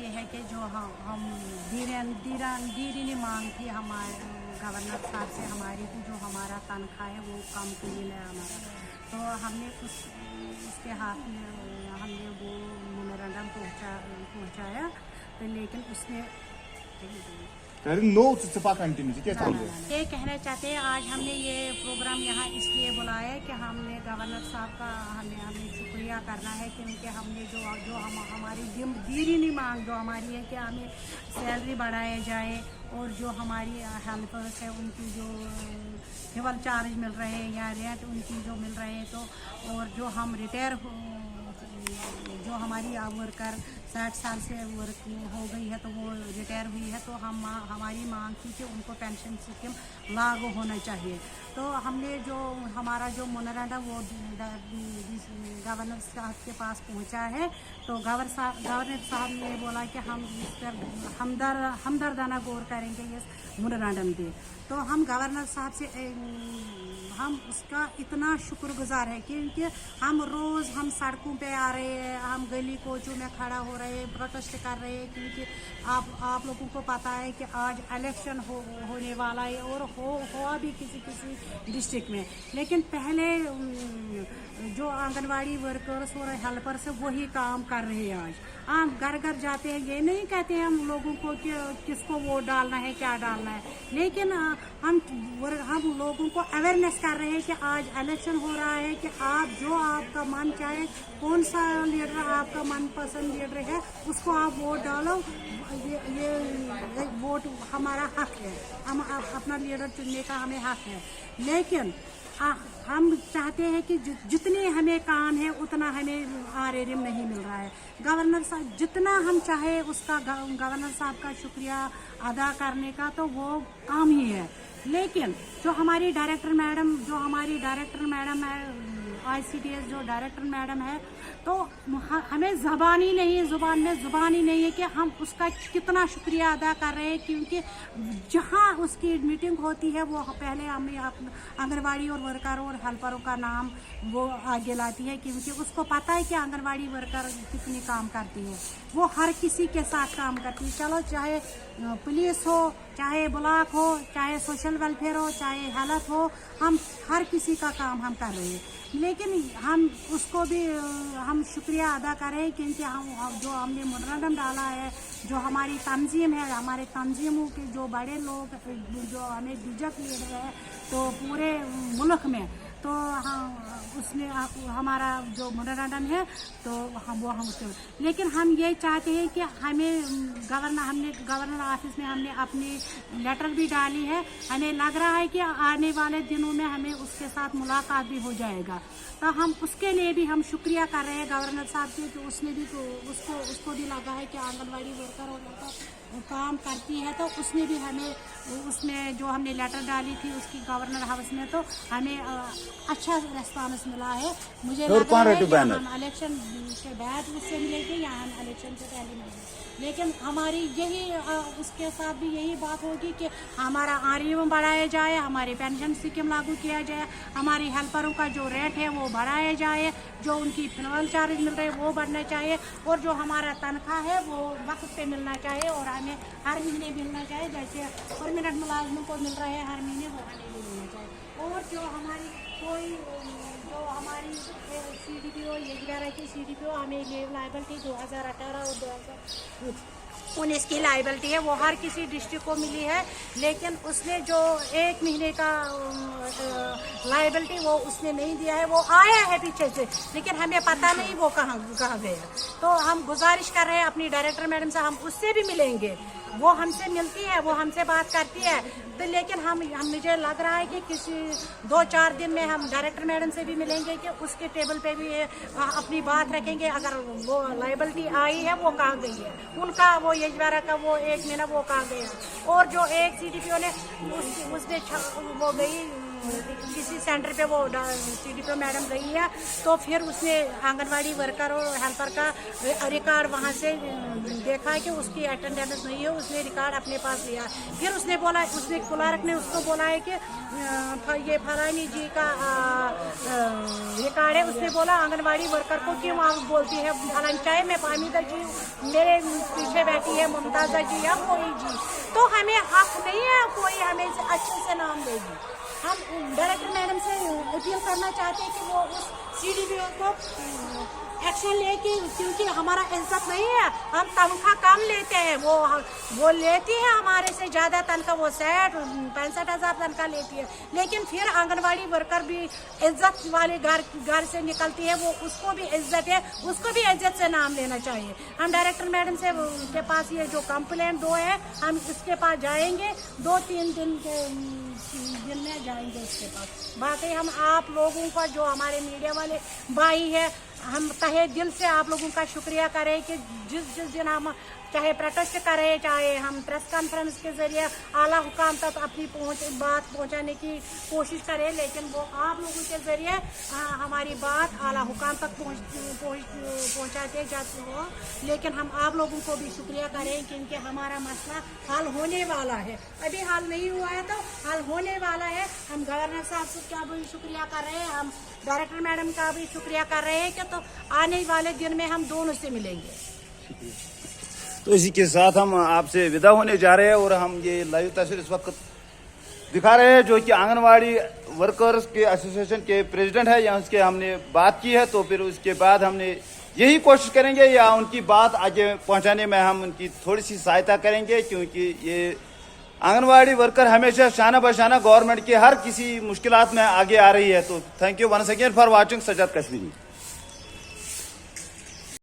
ये है कि जो हम दीनी मांग थी हमारे गवर्नर साहब से हमारी कि जो हमारा तनख्वाह है वो कम कील है हमारा, तो हमने उसके हाथ में हमने वो मेमोरेंडम पहुँचाया, तो लेकिन उसने ये कहना चाहते हैं आज हमने ये प्रोग्राम यहाँ इसलिए बुलाया है कि हमने गवर्नर साहब का हमें शुक्रिया करना है, क्योंकि हमने जो हमारी दीनी मांग जो हमारी है कि हमें सैलरी बढ़ाया जाए और जो हमारी हेल्पर्स है उनकी जो केवल चार्ज मिल रहे हैं या रेंट उनकी जो मिल रहे हैं, तो और जो हम रिटायर जो हमारी वर्कर 60 साल से वर्क हो गई है तो वो रिटायर हुई है, तो हमारी मांग थी कि उनको पेंशन स्कीम लागू होना चाहिए। तो हमने जो हमारा जो मेमोरेंडम वो गवर्नर साहब के पास पहुंचा है, तो गवर्नर साहब ने बोला कि हम इस पर हमदर्दाना गौर करेंगे इस मेमोरेंडम पे। तो हम गवर्नर साहब से हम उसका इतना शुक्रगुजार है, क्योंकि हम रोज़ हम सड़कों पे आ रहे हैं, हम गली कोचों में खड़ा हो रहे हैं, प्रोटेस्ट कर रहे हैं, क्योंकि आप लोगों को पता है कि आज इलेक्शन होने वाला है और हुआ भी किसी डिस्ट्रिक्ट में। लेकिन पहले जो आंगनवाड़ी वर्कर्स और हेल्पर्स वही काम कर रहे हैं। आज हम घर घर जाते हैं, ये नहीं कहते हैं हम लोगों को कि किसको वोट डालना है क्या डालना है, लेकिन हम लोगों को अवेयरनेस कर रहे हैं कि आज इलेक्शन हो रहा है कि आप जो आपका मन चाहे कौन सा लीडर आपका मनपसंद लीडर है उसको आप वोट डालो। ये वोट हमारा हक है, हम अपना लीडर चुनने का हमें हक है, लेकिन हम चाहते हैं कि जितने हमें काम है उतना हमें आरएरएम नहीं मिल रहा है। गवर्नर साहब जितना हम चाहे उसका गवर्नर साहब का शुक्रिया अदा करने का तो वो काम ही है, लेकिन जो हमारी डायरेक्टर मैडम है ICDS जो डायरेक्टर मैडम है, तो हमें जुबान ही नहीं है कि हम उसका कितना शुक्रिया अदा कर रहे हैं, क्योंकि जहाँ उसकी मीटिंग होती है वो पहले हमें आंगनवाड़ी और वर्कर और हेल्परों का नाम वो आगे लाती है, क्योंकि उसको पता है कि आंगनवाड़ी वर्कर कितनी काम करती है। वो हर किसी के साथ काम करती है, चलो चाहे पुलिस हो, चाहे ब्लॉक हो, चाहे सोशल वेलफेयर हो, चाहे हेल्थ हो, हम हर किसी का काम हम कर रहे हैं, लेकिन हम उसको भी हम शुक्रिया अदा करें, क्योंकि हम जो हमने मेमोरेंडम डाला है, जो हमारी तंजीम है, हमारे तंजीमों के जो बड़े लोग जो हमें बीजेपी लीडर है तो पूरे मुल्क में, तो उसने हमारा जो मेमोरेंडम है तो हम लेकिन हम ये चाहते हैं कि गवर्नर ऑफिस में हमने अपनी लेटर भी डाली है, हमें लग रहा है कि आने वाले दिनों में हमें उसके साथ मुलाकात भी हो जाएगा, तो हम उसके लिए भी हम शुक्रिया कर रहे हैं गवर्नर साहब के, तो उसने भी तो उसको भी लगा है कि आंगनवाड़ी वर्कर और काम करती है, तो उसने भी हमें उसमें जो हमने लेटर डाली थी उसकी गवर्नर हाउस में, तो हमें अच्छा रेस्पॉन्स मिला है। मुझे लग रहा है कि हम इलेक्शन के बाद उससे मिलेंगे या हम इलेक्शन से पहले मिलेंगे, लेकिन हमारी यही उसके साथ भी यही बात होगी कि हमारा आरएरएम बढ़ाया जाए, हमारी पेंशन स्कीम लागू किया जाए, हमारी हेल्परों का जो रेट है वो बढ़ाया जाए, जो उनकी फिनल चार्ज मिल रहे हैं वो बढ़ना चाहिए, और जो हमारा तनख्वाह है वो वक्त पे मिलना चाहिए और हमें हर महीने मिलना चाहिए, जैसे परमानेंट मुलाजिमों को मिल रहा है हर महीने वो हमें भी मिलना चाहिए। और जो हमारी CDPO की CDPO हमें लायबिलिटी 2018 और 2019 की लायबिलिटी है वो हर किसी डिस्ट्रिक्ट को मिली है, लेकिन उसने जो 1 महीने का लायबिलिटी वो उसने नहीं दिया है, वो आया है पीछे से, लेकिन हमें पता नहीं वो कहाँ गया। तो हम गुजारिश कर रहे हैं अपनी डायरेक्टर मैडम से, हम उससे भी मिलेंगे, वो हमसे मिलती है, वो हमसे बात करती है, तो लेकिन हम मुझे लग रहा है कि किसी 2-4 दिन में हम डायरेक्टर मैडम से भी मिलेंगे कि उसके टेबल पे भी अपनी बात रखेंगे, अगर वो लायबिलिटी आई है वो कहाँ गई है, उनका वो यजवारा का वो 1 महीना वो कहाँ गया, और जो एक CDPO ने उसमें वो गई किसी सेंटर पे वो CDPO मैडम गई है, तो फिर उसने आंगनवाड़ी वर्कर और हेल्पर का रिकॉर्ड वहाँ से देखा कि उसकी अटेंडेंस नहीं है, उसने रिकॉर्ड अपने पास लिया। फिर उसने बोला, उसने क्लर्क ने उसको बोला है कि ये फलानी जी का रिकॉर्ड है। उसने बोला आंगनवाड़ी वर्कर को क्यों आप बोलती है फलानी, चाहे मैं पामीदा जी मेरे पीछे बैठी है मुमताज़ा जी या कोई जी, तो हमें हक नहीं है कोई हमें अच्छे से नाम देगी। हम डायरेक्टर मैडम से अपील करना चाहते हैं कि वो उस CDPO को एक्शन ले, क्योंकि हमारा इज्जत नहीं है, हम तनख्वाह कम लेते हैं, वो लेती है हमारे से ज़्यादा तनख्वाह, वो 65 हज़ार तनख्वाह लेती है, लेकिन फिर आंगनवाड़ी वर्कर भी इज्जत वाले घर से निकलती है, वो उसको भी इज्जत है, उसको भी इज्जत से नाम लेना चाहिए। हम डायरेक्टर मैडम से के पास ये जो कंप्लेंट 2 है, हम इसके पास जाएंगे, 2-3 दिन में जाएंगे उसके पास। बाकी हम आप लोगों का, जो हमारे मीडिया वाले भाई है, हम तहे दिल से आप लोगों का शुक्रिया करें कि जिस दिन हम चाहे प्रोटेस्ट करें, चाहे हम प्रेस कॉन्फ्रेंस के जरिए आला हुकाम तक अपनी बात पहुंचाने की कोशिश करें, लेकिन वो आप लोगों के जरिए हमारी बात आला हुकाम तक पहुंचाते जाते हो। लेकिन हम आप लोगों को भी शुक्रिया करें क्योंकि हमारा मसला हल होने वाला है, अभी हल नहीं हुआ है तो हल होने वाला है। हम गवर्नर साहब का भी शुक्रिया कर रहे हैं, हम डायरेक्टर मैडम का भी शुक्रिया कर रहे हैं कि तो आने वाले दिन में हम दोनों से मिलेंगे। तो इसी के साथ हम आपसे विदा होने जा रहे हैं और हम ये लाइव तस्वीर इस वक्त दिखा रहे हैं जो कि आंगनवाड़ी वर्कर्स के एसोसिएशन के प्रेसिडेंट है, या उसके हमने बात की है, तो फिर उसके बाद हमने यही कोशिश करेंगे या उनकी बात आगे पहुंचाने में हम उनकी थोड़ी सी सहायता करेंगे, क्योंकि ये आंगनवाड़ी वर्कर हमेशा शाना बशाना गवर्नमेंट के हर किसी मुश्किलात में आगे आ रही है। तो thank you once again for watching Sajjad Kashmiri.